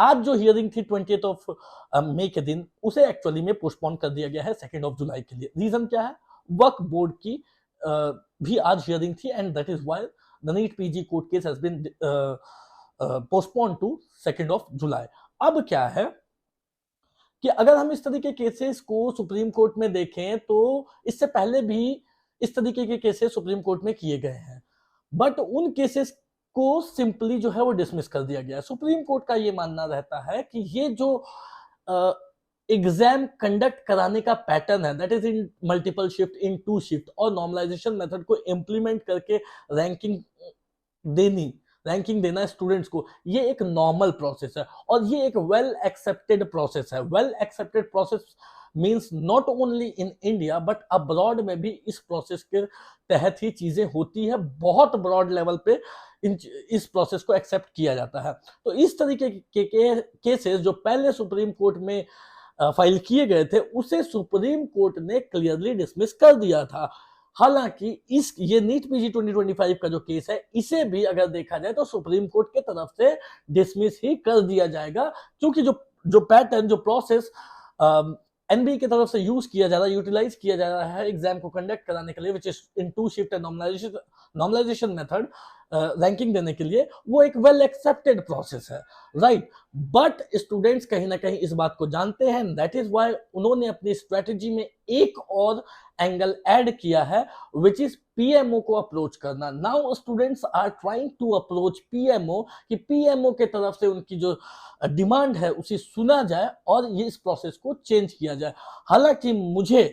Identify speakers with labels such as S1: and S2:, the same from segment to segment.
S1: आज जो हियरिंग थी 20th ऑफ मई के दिन, उसे एक्चुअली में पोस्टपोन कर दिया गया है 2 जुलाई के लिए। रीजन क्या है? वक्फ बोर्ड की भी आज हियरिंग थी and that is why the NEET PG court case has been postpone to 2 July. अब क्या है कि अगर हम इस तरीके के केसेस को सुप्रीम कोर्ट में देखें तो इससे पहले भी इस तरीके के केसेस सुप्रीम कोर्ट में किए गए हैं, बट उन केसेस को सिंपली जो है वो डिसमिस कर दिया गया है। सुप्रीम कोर्ट का ये मानना रहता है कि ये जो एग्जाम कंडक्ट कराने का पैटर्न है, that is in multiple shift, in 2 shift, और नॉर्मलाइजेशन मेथड को इम्प्लीमेंट करके रैंकिंग देना स्टूडेंट्स को, ये एक नॉर्मल प्रोसेस है और ये एक वेल एक्सेप्टेड प्रोसेस है। Well accepted process means not only in India but abroad में भी इस प्रोसेस के तहत ही चीजें होती है। बहुत ब्रॉड लेवल पे इस प्रोसेस को एक्सेप्ट किया जाता है। तो इस तरीके के केसेस जो पहले सुप्रीम कोर्ट में फाइल किए गए थे, उसे सुप्रीम कोर्ट ने क्लियरली डिसमिस कर दिया था। हालांकि ये नीट पीजी 2025 का जो केस है, इसे भी अगर देखा जाए तो सुप्रीम कोर्ट के तरफ से डिसमिस ही कर दिया जाएगा, क्योंकि जो पैटर्न, जो प्रोसेस एनबीए की तरफ से यूटिलाइज किया जा रहा है एग्जाम को कंडक्ट कराने के लिए, which is in 2 shift and normalization method ranking देने के लिए, वो एक वेल एक्सेप्टेड प्रोसेस है, राइट। बट स्टूडेंट्स कहीं ना कहीं इस बात को जानते हैं, दैट इज व्हाई उन्होंने अपनी स्ट्रेटेजी में एक और एंगल ऐड किया है, विच इज पीएमओ को अप्रोच करना। Now students are trying to approach PMO, कि पीएमओ के तरफ से उनकी जो डिमांड है उसे सुना जाए और ये इस प्रोसेस को चेंज किया जाए। हालांकि मुझे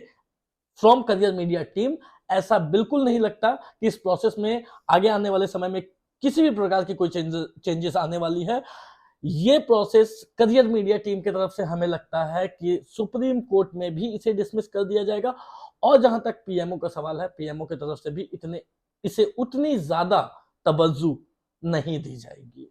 S1: फ्रॉम करियर मीडिया टीम ऐसा बिल्कुल नहीं लगता कि इस प्रोसेस में आगे आने वाले समय में किसी भी प्रकार की कोई चेंजेस आने वाली है। ये प्रोसेस करियर मीडिया टीम की तरफ से हमें लगता है कि सुप्रीम कोर्ट में भी इसे डिसमिस कर दिया जाएगा, और जहां तक पीएमओ का सवाल है, पीएमओ की तरफ से भी इसे उतनी ज्यादा तवज्जो नहीं दी जाएगी।